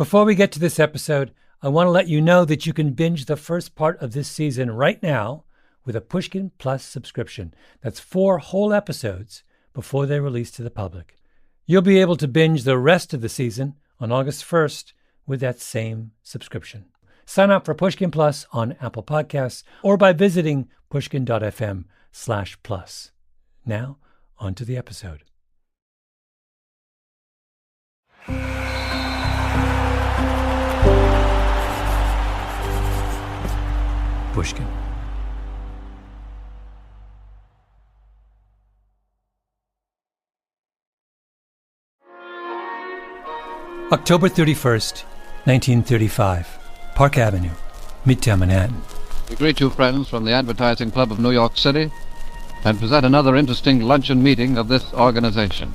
Before we get to this episode, I want to let you know that you can binge the first part of this season right now with a Pushkin Plus subscription. That's 4 whole episodes before they're released to the public. You'll be able to binge the rest of the season on August 1st with that same subscription. Sign up for Pushkin Plus on Apple Podcasts or by visiting pushkin.fm/plus. Now, on to the episode. Pushkin. October 31st, 1935, Park Avenue, Midtown Manhattan. We greet you, friends, from the Advertising Club of New York City and present another interesting luncheon meeting of this organization.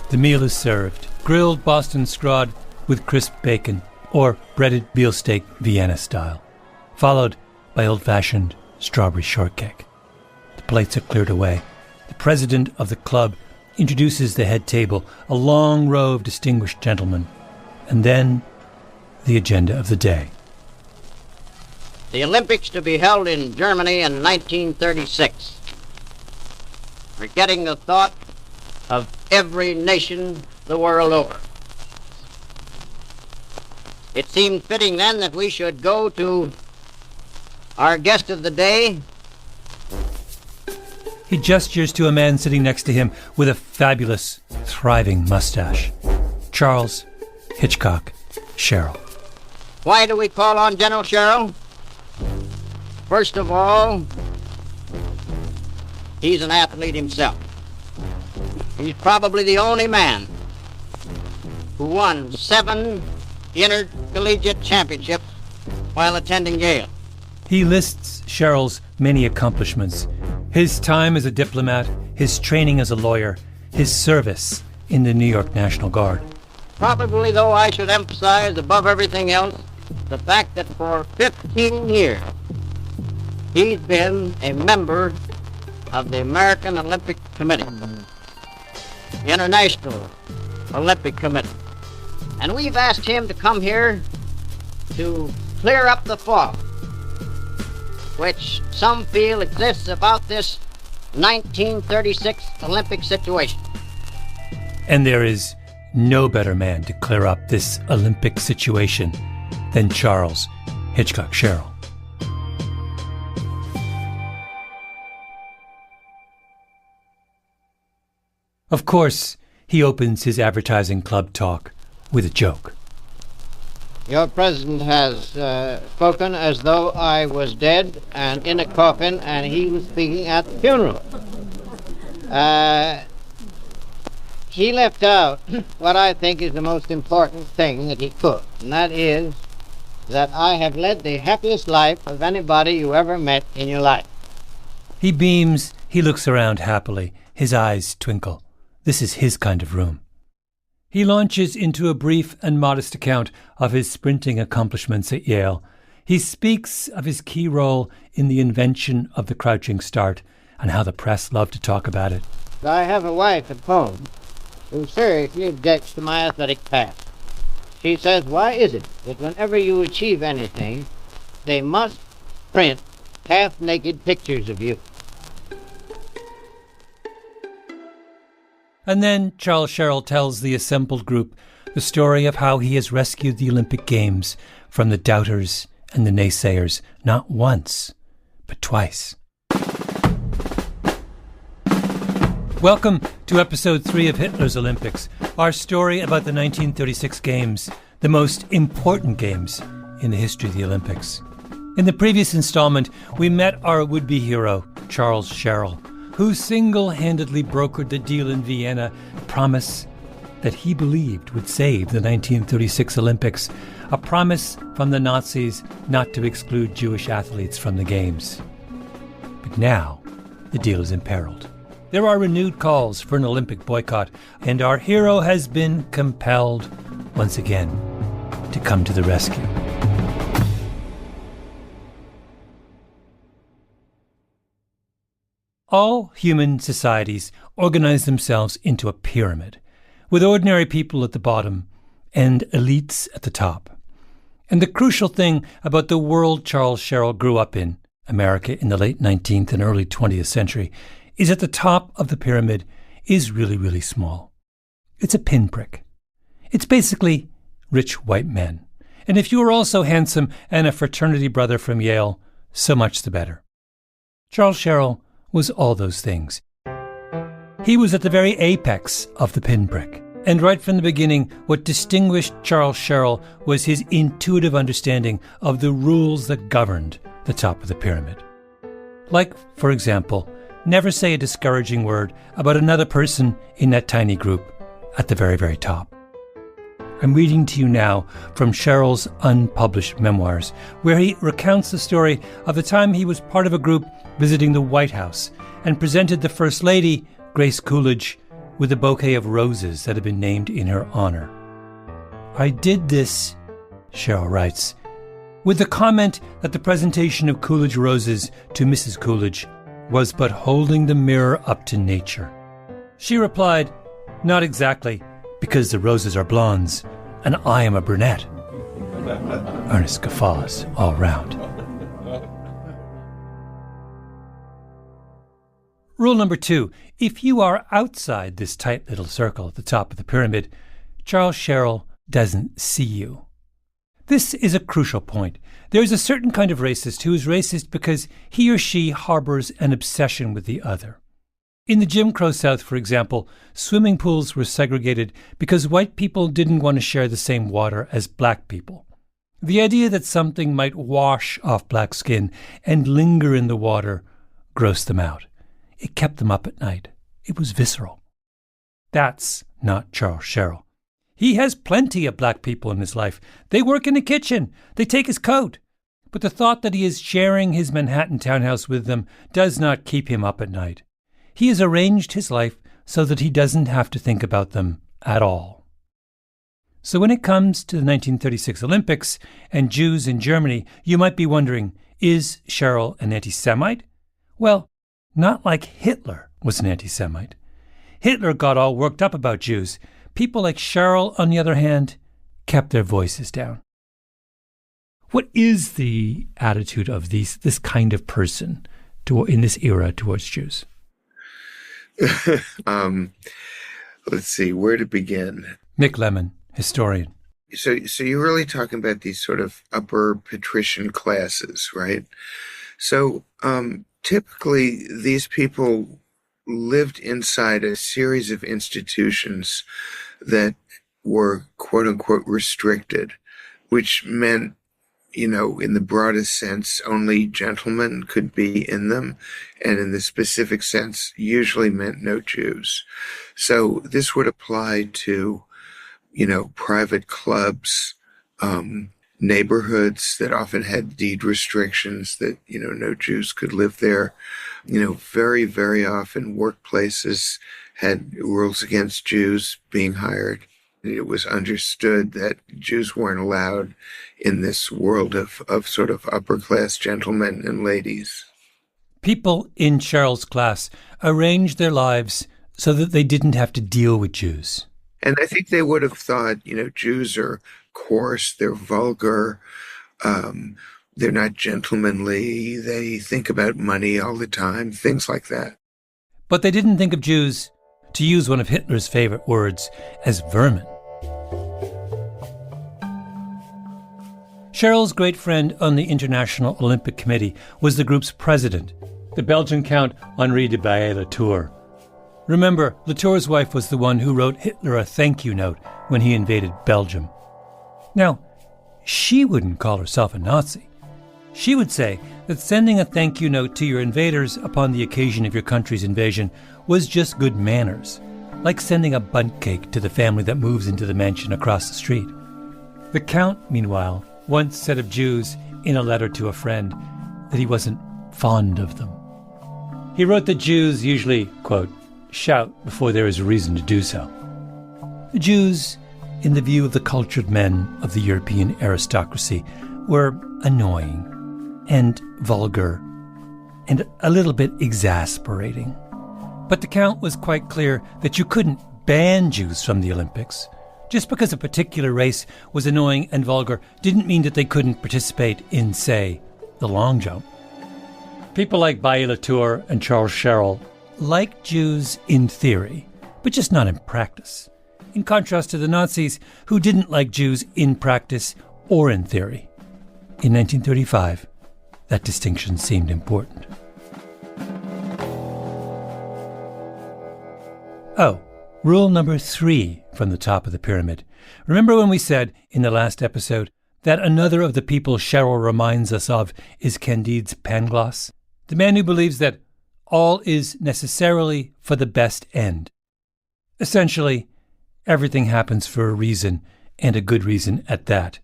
The meal is served. Grilled Boston scrod with crisp bacon or breaded veal steak Vienna style, followed by old-fashioned strawberry shortcake. The plates are cleared away. The president of the club introduces the head table, a long row of distinguished gentlemen, and then the agenda of the day. The Olympics to be held in Germany in 1936. Forgetting the thought of every nation the world over. It seemed fitting then that we should go to our guest of the day. He gestures to a man sitting next to him with a fabulous, thriving mustache. Charles Hitchcock Sherrill. Why do we call on General Sherrill? First of all, he's an athlete himself. He's probably the only man who won 7 intercollegiate championships while attending Yale. He lists Sherrill's many accomplishments: his time as a diplomat, his training as a lawyer, his service in the New York National Guard. Probably, though, I should emphasize above everything else the fact that for 15 years he's been a member of the American Olympic Committee, the International Olympic Committee. And we've asked him to come here to clear up the fog which some feel exists about this 1936 Olympic situation. And there is no better man to clear up this Olympic situation than Charles Hitchcock Sherrill. Of course, he opens his advertising club talk with a joke. Your president has spoken as though I was dead and in a coffin and he was speaking at the funeral. He left out what I think is the most important thing that he could, and that is that I have led the happiest life of anybody you ever met in your life. He beams, he looks around happily, his eyes twinkle. This is his kind of room. He launches into a brief and modest account of his sprinting accomplishments at Yale. He speaks of his key role in the invention of the crouching start and how the press loved to talk about it. I have a wife at home who seriously objects to my athletic past. She says, why is it that whenever you achieve anything, they must print half-naked pictures of you? And then Charles Sherrill tells the assembled group the story of how he has rescued the Olympic Games from the doubters and the naysayers, not once, but twice. Welcome to episode 3 of Hitler's Olympics, our story about the 1936 Games, the most important games in the history of the Olympics. In the previous installment, we met our would-be hero, Charles Sherrill, who single-handedly brokered the deal in Vienna, a promise that he believed would save the 1936 Olympics, a promise from the Nazis not to exclude Jewish athletes from the Games. But now, the deal is imperiled. There are renewed calls for an Olympic boycott, and our hero has been compelled, once again, to come to the rescue. All human societies organize themselves into a pyramid, with ordinary people at the bottom and elites at the top. And the crucial thing about the world Charles Sherrill grew up in, America in the late 19th and early 20th century, is at the top of the pyramid is really, really small. It's a pinprick. It's basically rich white men. And if you were also handsome and a fraternity brother from Yale, so much the better. Charles Sherrill was all those things. He was at the very apex of the pinprick. And right from the beginning, what distinguished Charles Sherrill was his intuitive understanding of the rules that governed the top of the pyramid. Like, for example, never say a discouraging word about another person in that tiny group at the very, very top. I'm reading to you now from Sherrill's unpublished memoirs, where he recounts the story of the time he was part of a group visiting the White House and presented the First Lady, Grace Coolidge, with a bouquet of roses that had been named in her honor. I did this, Sherrill writes, with the comment that the presentation of Coolidge roses to Mrs. Coolidge was but holding the mirror up to nature. She replied, "Not exactly, because the roses are blondes, and I am a brunette." Earnest guffaws all round. Rule number 2, if you are outside this tight little circle at the top of the pyramid, Charles Sherrill doesn't see you. This is a crucial point. There is a certain kind of racist who is racist because he or she harbors an obsession with the other. In the Jim Crow South, for example, swimming pools were segregated because white people didn't want to share the same water as black people. The idea that something might wash off black skin and linger in the water grossed them out. It kept them up at night. It was visceral. That's not Charles Sherrill. He has plenty of black people in his life. They work in the kitchen. They take his coat. But the thought that he is sharing his Manhattan townhouse with them does not keep him up at night. He has arranged his life so that he doesn't have to think about them at all. So when it comes to the 1936 Olympics and Jews in Germany, you might be wondering, is Sherrill an anti-Semite? Well, not like Hitler was an anti-Semite. Hitler got all worked up about Jews. People like Sherrill, on the other hand, kept their voices down. What is the attitude of this kind of person in this era towards Jews? Let's see, where to begin? Nick Lemon, historian. So you're really talking about these sort of upper patrician classes, right? So typically these people lived inside a series of institutions that were quote unquote restricted, which meant, in the broadest sense, only gentlemen could be in them, and in the specific sense, usually meant no Jews. So this would apply to, private clubs, neighborhoods that often had deed restrictions that, no Jews could live there. Very, very often workplaces had rules against Jews being hired. It was understood that Jews weren't allowed in this world of sort of upper-class gentlemen and ladies. People in Sherrill's class arranged their lives so that they didn't have to deal with Jews. And I think they would have thought, Jews are coarse, they're vulgar, they're not gentlemanly, they think about money all the time, things like that. But they didn't think of Jews, to use one of Hitler's favorite words, as vermin. Sherrill's great friend on the International Olympic Committee was the group's president, the Belgian Count Henri de Baillet-Latour. Remember, Latour's wife was the one who wrote Hitler a thank you note when he invaded Belgium. Now, she wouldn't call herself a Nazi. She would say that sending a thank you note to your invaders upon the occasion of your country's invasion was just good manners, like sending a bundt cake to the family that moves into the mansion across the street. The Count, meanwhile, once said of Jews in a letter to a friend that he wasn't fond of them. He wrote that Jews usually, quote, shout before there is a reason to do so. The Jews, in the view of the cultured men of the European aristocracy, were annoying and vulgar and a little bit exasperating. But the Count was quite clear that you couldn't ban Jews from the Olympics, Just because a particular race was annoying and vulgar didn't mean that they couldn't participate in, say, the long jump. People like Bailly Latour and Charles Sherrill liked Jews in theory, but just not in practice, in contrast to the Nazis, who didn't like Jews in practice or in theory. In 1935, that distinction seemed important. Oh, rule number 3 from the top of the pyramid. Remember when we said in the last episode that another of the people Sherrill reminds us of is Candide's Pangloss, the man who believes that all is necessarily for the best end. Essentially, everything happens for a reason, and a good reason at that.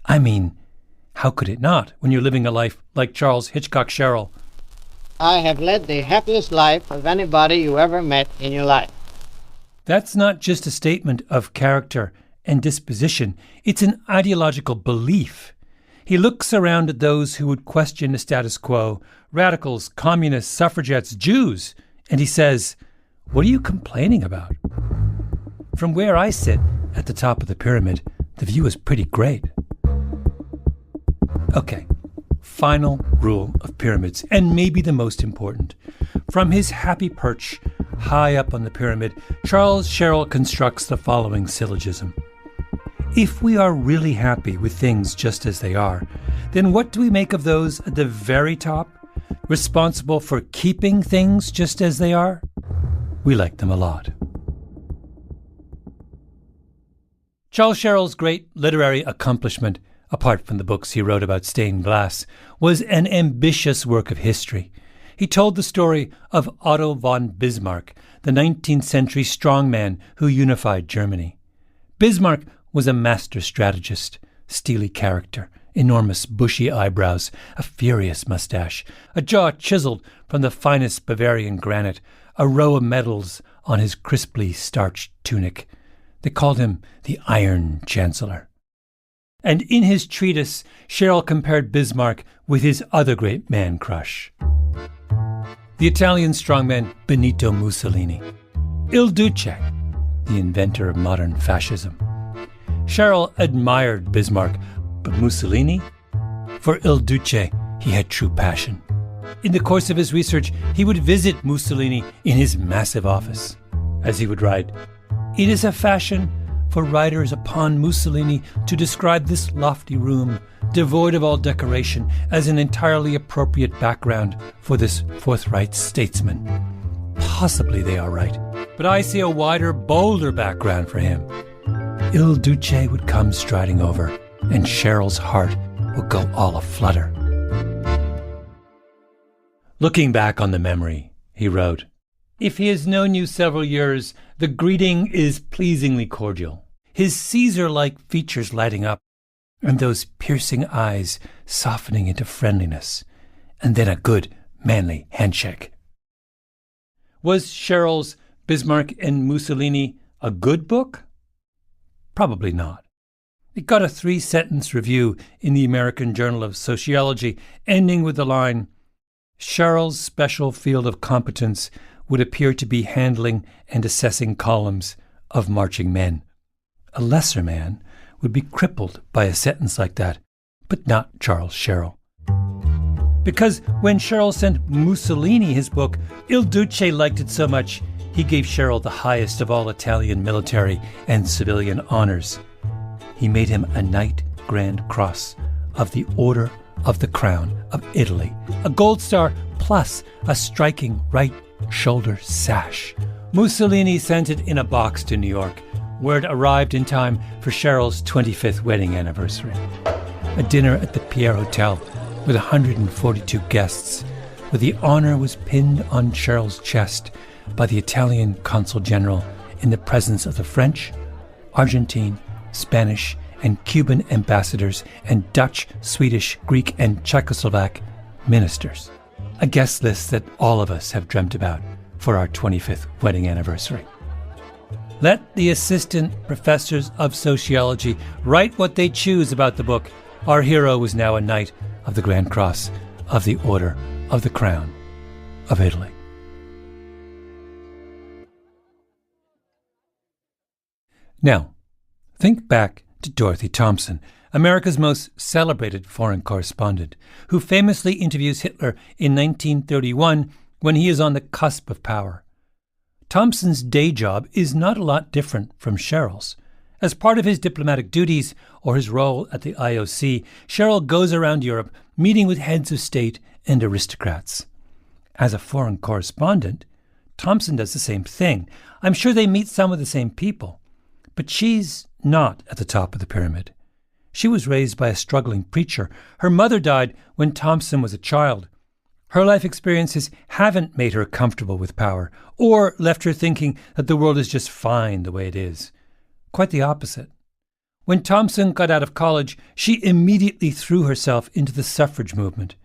I mean, how could it not when you're living a life like Charles Hitchcock Sherrill? I have led the happiest life of anybody you ever met in your life. That's not just a statement of character and disposition. It's an ideological belief. He looks around at those who would question the status quo, radicals, communists, suffragettes, Jews, and he says, "What are you complaining about?" From where I sit at the top of the pyramid, the view is pretty great. Okay, final rule of pyramids, and maybe the most important. From his happy perch high up on the pyramid, Charles Sherrill constructs the following syllogism. If we are really happy with things just as they are, then what do we make of those at the very top, responsible for keeping things just as they are? We like them a lot. Charles Sherrill's great literary accomplishment, apart from the books he wrote about stained glass, was an ambitious work of history. He told the story of Otto von Bismarck, the 19th century strongman who unified Germany. Bismarck was a master strategist, steely character, enormous bushy eyebrows, a furious mustache, a jaw chiseled from the finest Bavarian granite, a row of medals on his crisply starched tunic. They called him the Iron Chancellor. And in his treatise, Sherrill compared Bismarck with his other great man crush, the Italian strongman Benito Mussolini. Il Duce, the inventor of modern fascism. Sherrill admired Bismarck, but Mussolini? For Il Duce, he had true passion. In the course of his research, he would visit Mussolini in his massive office. As he would write, "It is a fashion for writers upon Mussolini to describe this lofty room, devoid of all decoration, as an entirely appropriate background for this forthright statesman. Possibly they are right, but I see a wider, bolder background for him." Il Duce would come striding over, and Sherrill's heart would go all aflutter. Looking back on the memory, he wrote, "If he has known you several years, the greeting is pleasingly cordial, his Caesar-like features lighting up, and those piercing eyes softening into friendliness, and then a good, manly handshake." Was Sherrill's Bismarck and Mussolini a good book? Probably not. It got a 3-sentence review in the American Journal of Sociology, ending with the line, "Sherrill's special field of competence would appear to be handling and assessing columns of marching men. A lesser man would be crippled by a sentence like that, but not Charles Sherrill." Because when Sherrill sent Mussolini his book, Il Duce liked it so much, he gave Sherrill the highest of all Italian military and civilian honors. He made him a Knight Grand Cross of the Order of the Crown of Italy, a gold star plus a striking right shoulder sash. Mussolini sent it in a box to New York, where it arrived in time for Sherrill's 25th wedding anniversary. A dinner at the Pierre Hotel with 142 guests, where the honor was pinned on Sherrill's chest by the Italian consul general in the presence of the French, Argentine, Spanish, and Cuban ambassadors and Dutch, Swedish, Greek, and Czechoslovak ministers. A guest list that all of us have dreamt about for our 25th wedding anniversary. Let the assistant professors of sociology write what they choose about the book. Our hero was now a Knight of the Grand Cross of the Order of the Crown of Italy. Now, Think back to Dorothy Thompson, America's most celebrated foreign correspondent, who famously interviews Hitler in 1931 when he is on the cusp of power. Thompson's day job is not a lot different from Cheryl's. As part of his diplomatic duties or his role at the IOC, Cheryl goes around Europe meeting with heads of state and aristocrats. As a foreign correspondent, Thompson does the same thing. I'm sure they meet some of the same people. But she's not at the top of the pyramid. She was raised by a struggling preacher. Her mother died when Thompson was a child. Her life experiences haven't made her comfortable with power or left her thinking that the world is just fine the way it is. Quite the opposite. When Thompson got out of college, she immediately threw herself into the suffrage movement.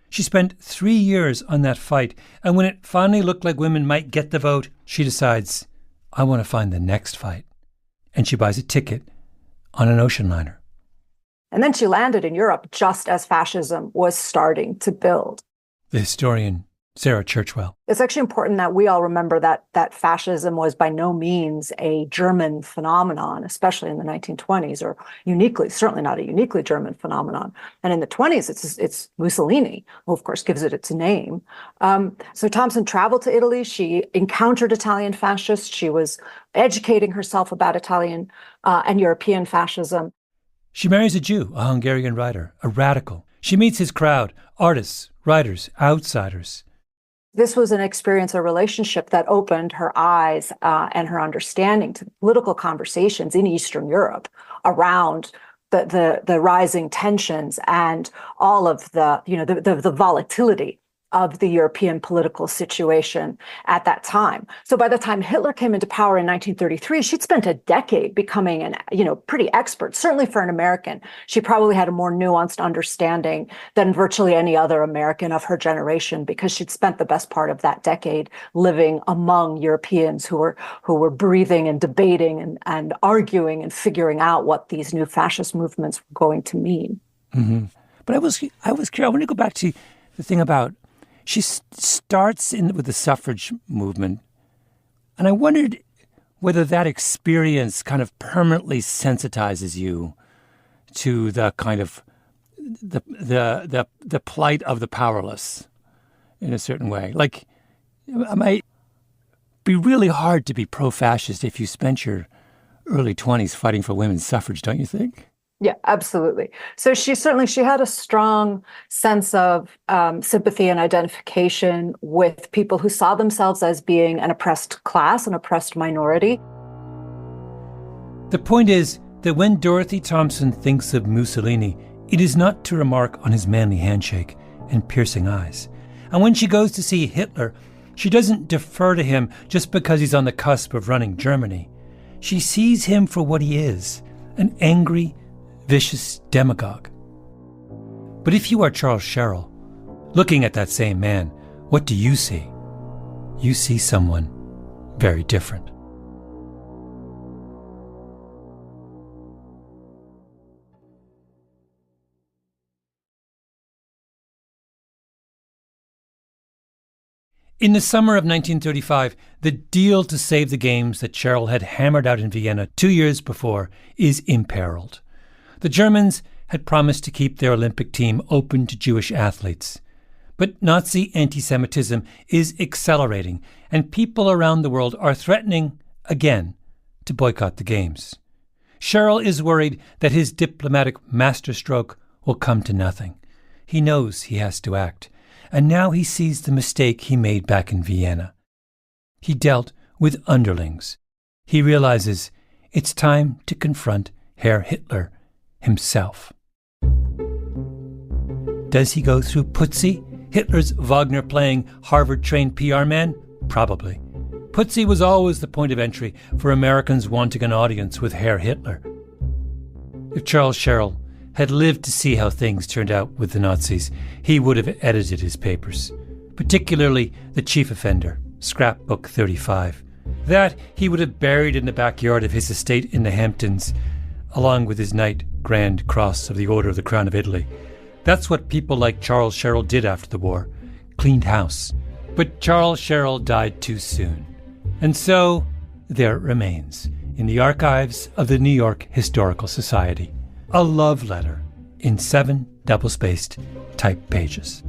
She spent 3 years on that fight, and when it finally looked like women might get the vote, she decides, I want to find the next fight. And she buys a ticket on an ocean liner. And then she landed in Europe just as fascism was starting to build. The historian Sarah Churchwell. It's actually important that we all remember that fascism was by no means a German phenomenon, especially in the 1920s, or certainly not a uniquely German phenomenon. And in the 20s, it's Mussolini, who of course gives it its name. So Thompson traveled to Italy. She encountered Italian fascists. She was educating herself about Italian and European fascism. She marries a Jew, a Hungarian writer, a radical. She meets his crowd, artists, writers, outsiders. This was an experience, a relationship that opened her eyes and her understanding to political conversations in Eastern Europe around the rising tensions and all of the volatility of the European political situation at that time. So by the time Hitler came into power in 1933, she'd spent a decade becoming pretty expert. Certainly for an American, she probably had a more nuanced understanding than virtually any other American of her generation, because she'd spent the best part of that decade living among Europeans who were breathing and debating and arguing and figuring out what these new fascist movements were going to mean. Mm-hmm. But I was curious. I want to go back to the thing about she starts with the suffrage movement, and I wondered whether that experience kind of permanently sensitizes you to the kind of the plight of the powerless in a certain way. Like, it might be really hard to be pro-fascist if you spent your early 20s fighting for women's suffrage, don't you think? Yeah, absolutely. So she had a strong sense of sympathy and identification with people who saw themselves as being an oppressed class, an oppressed minority. The point is that when Dorothy Thompson thinks of Mussolini, it is not to remark on his manly handshake and piercing eyes. And when she goes to see Hitler, she doesn't defer to him just because he's on the cusp of running Germany. She sees him for what he is, an angry, vicious demagogue. But if you are Charles Sherrill, looking at that same man, what do you see? You see someone very different. In the summer of 1935, the deal to save the games that Sherrill had hammered out in Vienna 2 years before is imperiled. The Germans had promised to keep their Olympic team open to Jewish athletes. But Nazi anti-Semitism is accelerating, and people around the world are threatening, again, to boycott the Games. Sherrill is worried that his diplomatic masterstroke will come to nothing. He knows he has to act, and now he sees the mistake he made back in Vienna. He dealt with underlings. He realizes it's time to confront Herr Hitler himself. Does he go through Putzi, Hitler's Wagner-playing, Harvard-trained PR man? Probably. Putzi was always the point of entry for Americans wanting an audience with Herr Hitler. If Charles Sherrill had lived to see how things turned out with the Nazis, he would have edited his papers, particularly the chief offender, Scrapbook 35. That he would have buried in the backyard of his estate in the Hamptons, along with his Knight Grand Cross of the Order of the Crown of Italy. That's what people like Charles Sherrill did after the war, cleaned house. But Charles Sherrill died too soon. And so there it remains, in the archives of the New York Historical Society. A love letter in 7 double-spaced typed pages.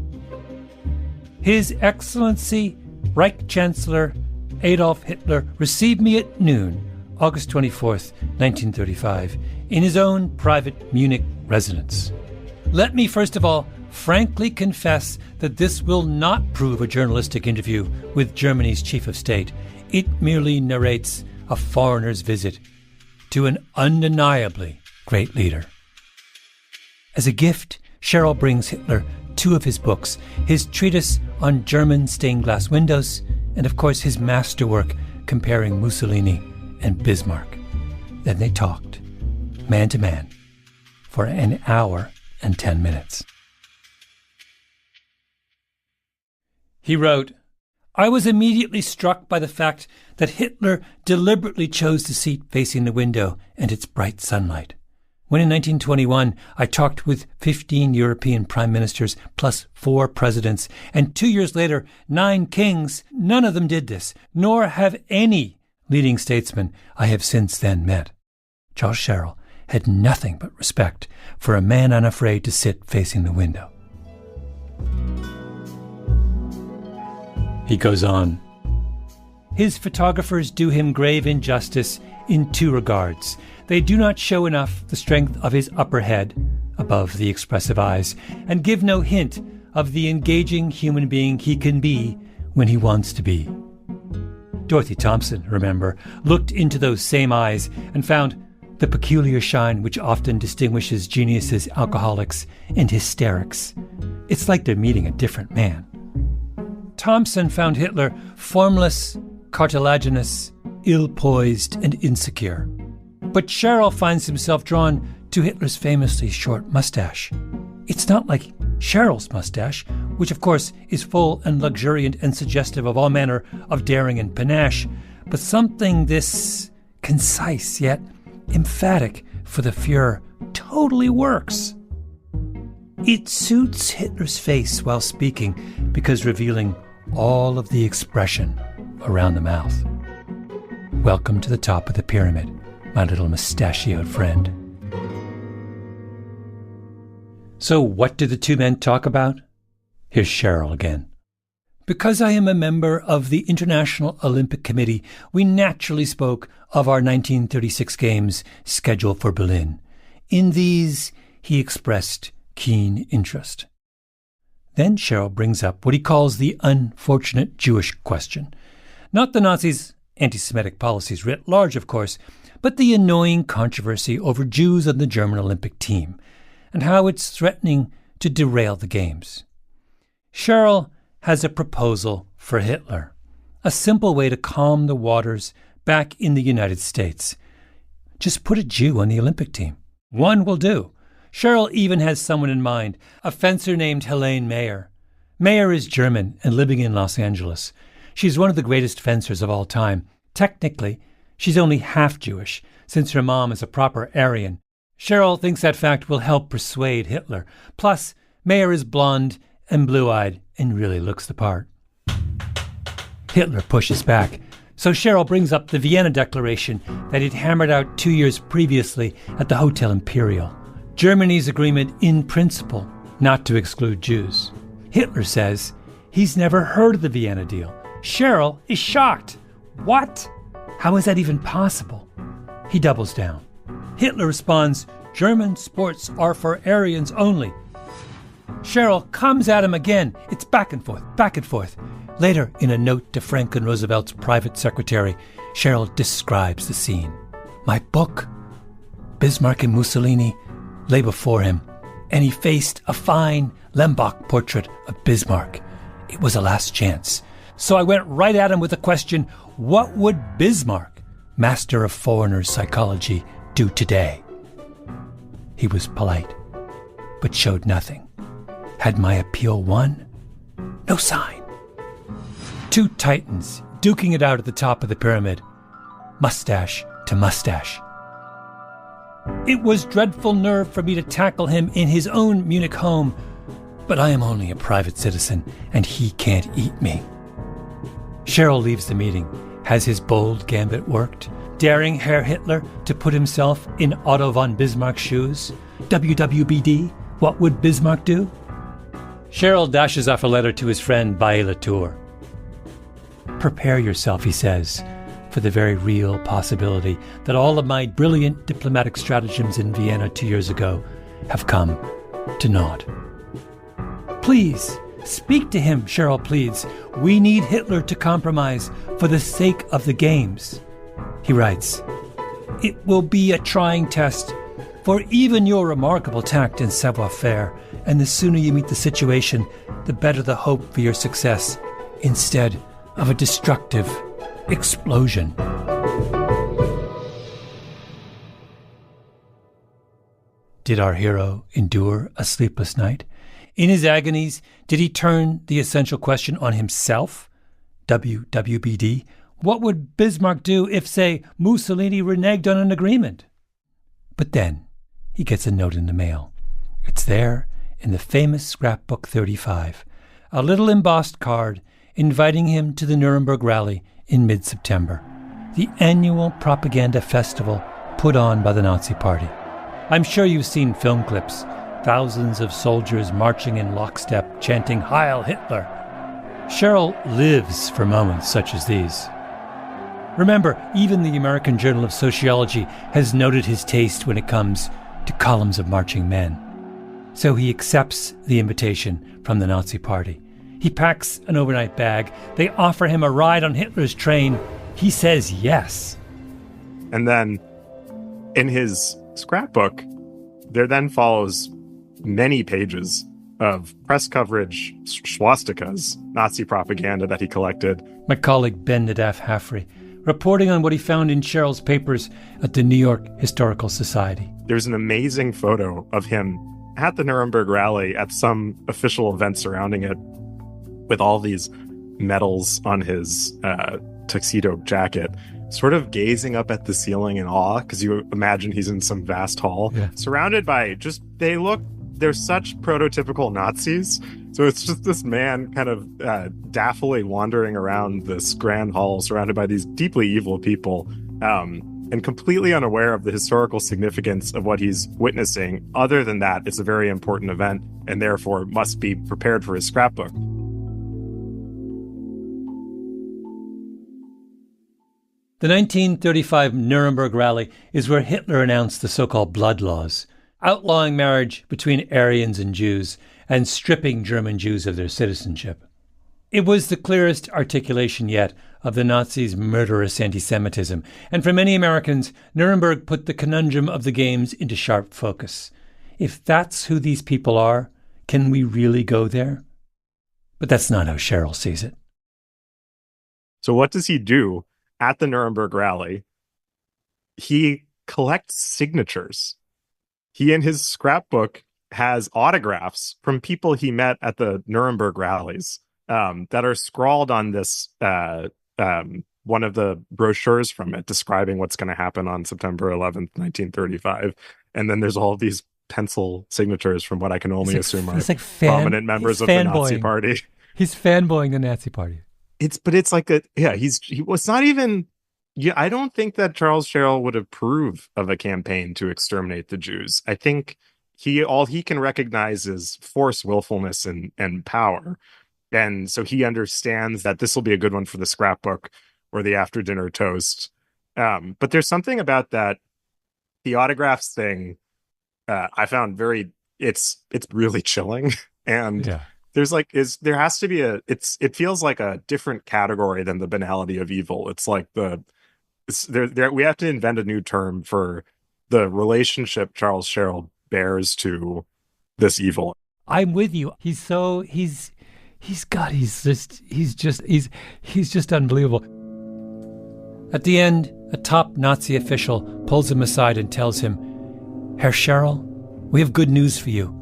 His Excellency Reich Chancellor Adolf Hitler received me at noon, August 24th, 1935, in his own private Munich residence. Let me first of all frankly confess that this will not prove a journalistic interview with Germany's chief of state. It merely narrates a foreigner's visit to an undeniably great leader. As a gift, Cheryl brings Hitler 2 of his books, his treatise on German stained glass windows, and of course his masterwork comparing Mussolini and Bismarck. Then they talked, man to man, for an hour and 10 minutes. He wrote, I was immediately struck by the fact that Hitler deliberately chose the seat facing the window and its bright sunlight. When in 1921 I talked with 15 European prime ministers plus 4 presidents, and 2 years later 9 kings, none of them did this, nor have any leading statesman I have since then met. Charles Sherrill had nothing but respect for a man unafraid to sit facing the window. He goes on. His photographers do him grave injustice in 2 regards. They do not show enough the strength of his upper head, above the expressive eyes, and give no hint of the engaging human being he can be when he wants to be. Dorothy Thompson, remember, looked into those same eyes and found the peculiar shine which often distinguishes geniuses, alcoholics, and hysterics. It's like they're meeting a different man. Thompson found Hitler formless, cartilaginous, ill-poised, and insecure. But Sherrill finds himself drawn to Hitler's famously short mustache. It's not like Sherrill's mustache, which of course is full and luxuriant and suggestive of all manner of daring and panache, but something this concise yet emphatic for the Fuhrer totally works. It suits Hitler's face while speaking because revealing all of the expression around the mouth. Welcome to the top of the pyramid, my little mustachioed friend. So what did the 2 men talk about? Here's Cheryl again. Because I am a member of the International Olympic Committee, we naturally spoke of our 1936 games scheduled for Berlin. In these, he expressed keen interest. Then Cheryl brings up what he calls the unfortunate Jewish question. Not the Nazis' anti-Semitic policies writ large, of course, but the annoying controversy over Jews on the German Olympic team, and how it's threatening to derail the games. Cheryl has a proposal for Hitler, a simple way to calm the waters back in the United States. Just put a Jew on the Olympic team. One will do. Cheryl even has someone in mind, a fencer named Helene Mayer. Mayer is German and living in Los Angeles. She's one of the greatest fencers of all time. Technically, she's only half Jewish, since her mom is a proper Aryan. Cheryl thinks that fact will help persuade Hitler. Plus, Mayer is blonde and blue-eyed and really looks the part. Hitler pushes back, so Cheryl brings up the Vienna Declaration that he'd hammered out 2 years previously at the Hotel Imperial. Germany's agreement in principle not to exclude Jews. Hitler says he's never heard of the Vienna deal. Cheryl is shocked. What? How is that even possible? He doubles down. Hitler responds, German sports are for Aryans only. Cheryl comes at him again. It's back and forth, back and forth. Later, in a note to Franklin Roosevelt's private secretary, Cheryl describes the scene. My book, Bismarck and Mussolini, lay before him, and he faced a fine Lembach portrait of Bismarck. It was a last chance. So I went right at him with the question, what would Bismarck, master of foreigners' psychology, do today? He was polite, but showed nothing. Had my appeal won? No sign. 2 titans duking it out at the top of the pyramid, mustache to mustache. It was dreadful nerve for me to tackle him in his own Munich home, but I am only a private citizen, and he can't eat me. Cheryl leaves the meeting. Has his bold gambit worked? daring Herr Hitler to put himself in Otto von Bismarck's shoes? WWBD, what would Bismarck do? Cheryl dashes off a letter to his friend Bailly Latour. Prepare yourself, he says, for the very real possibility that all of my brilliant diplomatic stratagems in Vienna 2 years ago have come to naught. Please, speak to him, Cheryl pleads. We need Hitler to compromise for the sake of the games. He writes, it will be a trying test for even your remarkable tact and savoir-faire, and the sooner you meet the situation, the better the hope for your success, instead of a destructive explosion. Did our hero endure a sleepless night? In his agonies, did he turn the essential question on himself? WWBD, what would Bismarck do if, say, Mussolini reneged on an agreement? But then he gets a note in the mail. It's there in the famous scrapbook 35, a little embossed card inviting him to the Nuremberg rally in mid-September, the annual propaganda festival put on by the Nazi Party. I'm sure you've seen film clips, thousands of soldiers marching in lockstep, chanting Heil Hitler. Cheryl lives for moments such as these. Remember, even the American Journal of Sociology has noted his taste when it comes to columns of marching men. So he accepts the invitation from the Nazi Party. He packs an overnight bag. They offer him a ride on Hitler's train. He says yes. And then in his scrapbook, there then follows many pages of press coverage, swastikas, Nazi propaganda that he collected. My colleague Ben Nadaf Hafri, reporting on what he found in Cheryl's papers at the New York Historical Society. There's an amazing photo of him at the Nuremberg rally at some official event surrounding it with all these medals on his tuxedo jacket, sort of gazing up at the ceiling in awe, because you imagine he's in some vast hall, surrounded by they're such prototypical Nazis. So it's just this man kind of daftly wandering around this grand hall surrounded by these deeply evil people, and completely unaware of the historical significance of what he's witnessing. Other than that, it's a very important event and therefore must be prepared for his scrapbook. The 1935 Nuremberg rally is where Hitler announced the so-called blood laws, outlawing marriage between Aryans and Jews and stripping German Jews of their citizenship. It was the clearest articulation yet of the Nazis' murderous anti-Semitism, and for many Americans, Nuremberg put the conundrum of the games into sharp focus. If that's who these people are, can we really go there? But that's not how Cheryl sees it. So what does he do at the Nuremberg rally? He collects signatures. He, in his scrapbook, has autographs from people he met at the Nuremberg rallies that are scrawled on this one of the brochures from it describing what's going to happen on September 11th, 1935. And then there's all these pencil signatures from what I can only assume are prominent members of the Nazi Party. He's fanboying the Nazi Party. He was not even, I don't think that Charles Cheryl would approve of a campaign to exterminate the Jews. I think all he can recognize is force, willfulness, and power. And so he understands that this will be a good one for the scrapbook or the after dinner toast. But there's something about that, the autographs thing, I found it's really chilling. And there has to be it feels like a different category than the banality of evil. It's like we have to invent a new term for the relationship Charles Cheryl bears to this evil. I'm with you. He's just unbelievable. At the end, a top Nazi official pulls him aside and tells him, Herr Cheryl, we have good news for you.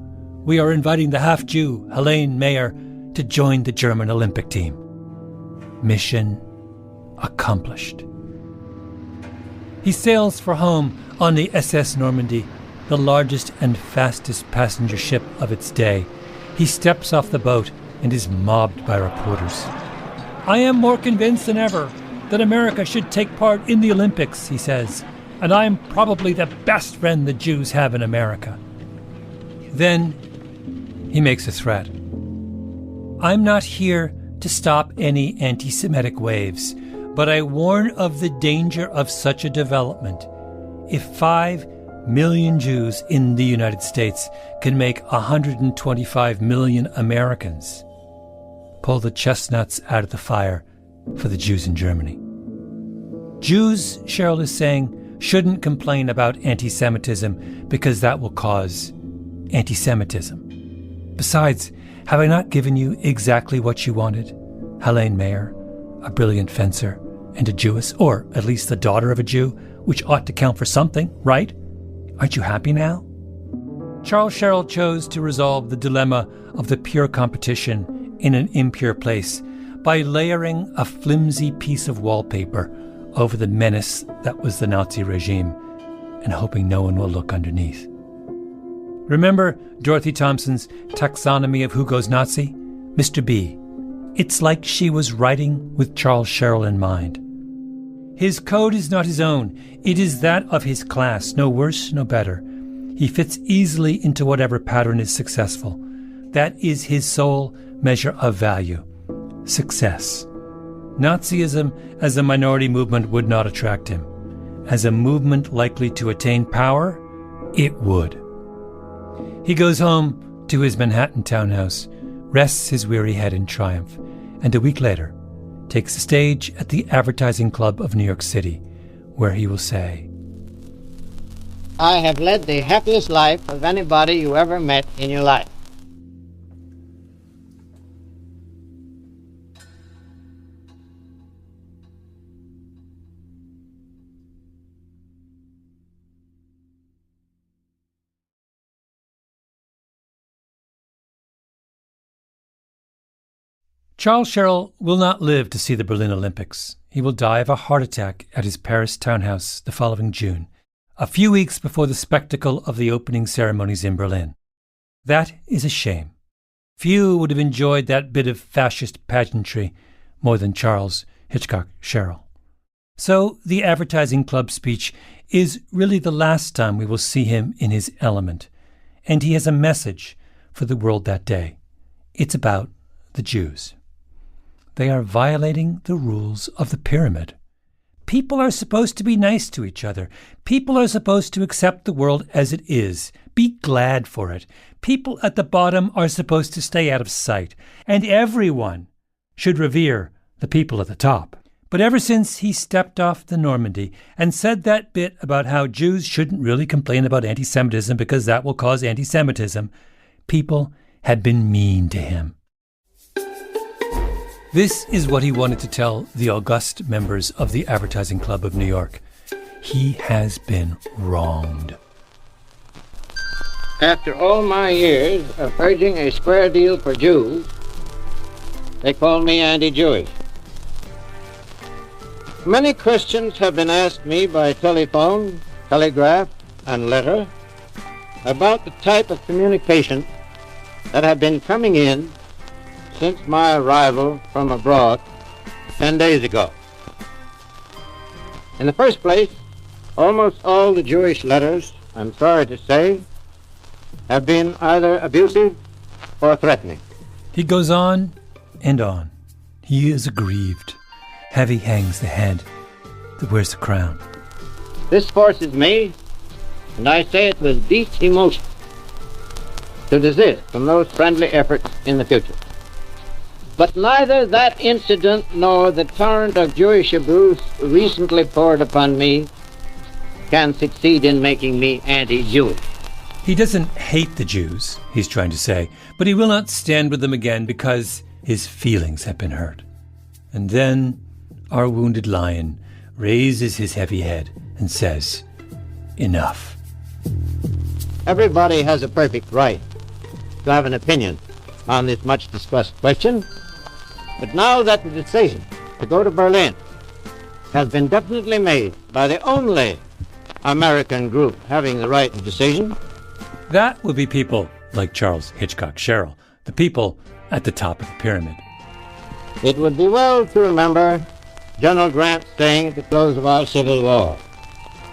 We are inviting the half-Jew, Helene Mayer, to join the German Olympic team. Mission accomplished. He sails for home on the SS Normandy, the largest and fastest passenger ship of its day. He steps off the boat and is mobbed by reporters. I am more convinced than ever. that America should take part in the Olympics, he says, and I'm probably the best friend the Jews have in America. Then he makes a threat. I'm not here to stop any anti-Semitic waves, but I warn of the danger of such a development. If 5 million Jews in the United States can make 125 million Americans, pull the chestnuts out of the fire for the Jews in Germany. Jews, Cheryl is saying, shouldn't complain about anti-Semitism because that will cause anti-Semitism. Besides, have I not given you exactly what you wanted? Helene Mayer, a brilliant fencer, and a Jewess, or at least the daughter of a Jew, which ought to count for something, right? Aren't you happy now? Charles Sherrill chose to resolve the dilemma of the pure competition in an impure place by layering a flimsy piece of wallpaper over the menace that was the Nazi regime and hoping no one will look underneath. Remember Dorothy Thompson's taxonomy of who goes Nazi? Mr. B. It's like she was writing with Charles Sherrill in mind. His code is not his own. It is that of his class, no worse, no better. He fits easily into whatever pattern is successful. That is his sole measure of value. Success. Nazism as a minority movement would not attract him. As a movement likely to attain power, it would. He goes home to his Manhattan townhouse, rests his weary head in triumph, and a week later takes the stage at the Advertising Club of New York City, where he will say, I have led the happiest life of anybody you ever met in your life. Charles Sherrill will not live to see the Berlin Olympics. He will die of a heart attack at his Paris townhouse the following June, a few weeks before the spectacle of the opening ceremonies in Berlin. That is a shame. Few would have enjoyed that bit of fascist pageantry more than Charles Hitchcock Sherrill. So the Advertising Club speech is really the last time we will see him in his element, and he has a message for the world that day. It's about the Jews. They are violating the rules of the pyramid. People are supposed to be nice to each other. People are supposed to accept the world as it is. Be glad for it. People at the bottom are supposed to stay out of sight. And everyone should revere the people at the top. But ever since he stepped off the Normandy and said that bit about how Jews shouldn't really complain about anti-Semitism because that will cause anti-Semitism, people have been mean to him. This is what he wanted to tell the august members of the Advertising Club of New York. He has been wronged. After all my years of urging a square deal for Jews, they call me anti-Jewish. Many Christians have been asked me by telephone, telegraph, and letter about the type of communication that have been coming in since my arrival from abroad 10 days ago. In the first place, almost all the Jewish letters, I'm sorry to say, have been either abusive or threatening. He goes on and on. He is aggrieved. Heavy hangs the head that wears the crown. This forces me, and I say it with deep emotion, to desist from those friendly efforts in the future. But neither that incident nor the torrent of Jewish abuse recently poured upon me can succeed in making me anti-Jewish. He doesn't hate the Jews, he's trying to say, but he will not stand with them again because his feelings have been hurt. And then our wounded lion raises his heavy head and says, enough. Everybody has a perfect right to have an opinion on this much-discussed question. But now that the decision to go to Berlin has been definitely made by the only American group having the right of decision, that would be people like Charles Hitchcock Sherrill, the people at the top of the pyramid. It would be well to remember General Grant saying at the close of our Civil War,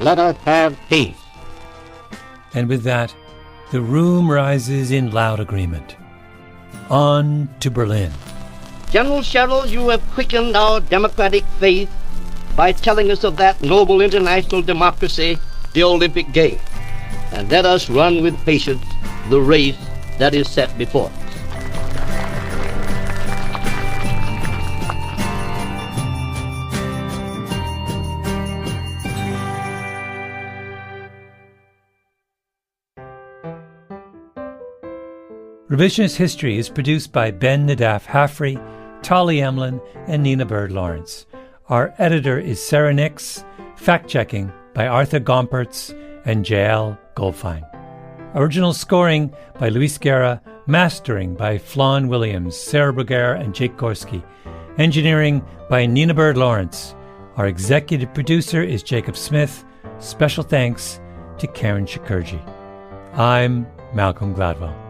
"Let us have peace." And with that, the room rises in loud agreement. On to Berlin. General Sherrill, you have quickened our democratic faith by telling us of that noble international democracy, the Olympic Games. And let us run with patience the race that is set before us. Revisionist History is produced by Ben Nadaf Haffrey, Tolly Emlin, and Nina Bird Lawrence. Our editor is Sarah Nix, fact-checking by Arthur Gompertz and Jael Goldfein. Original scoring by Luis Guerra, mastering by Flawn Williams, Sarah Bruguera, and Jake Gorski. Engineering by Nina Bird Lawrence. Our executive producer is Jacob Smith. Special thanks to Karen Shakurji. I'm Malcolm Gladwell.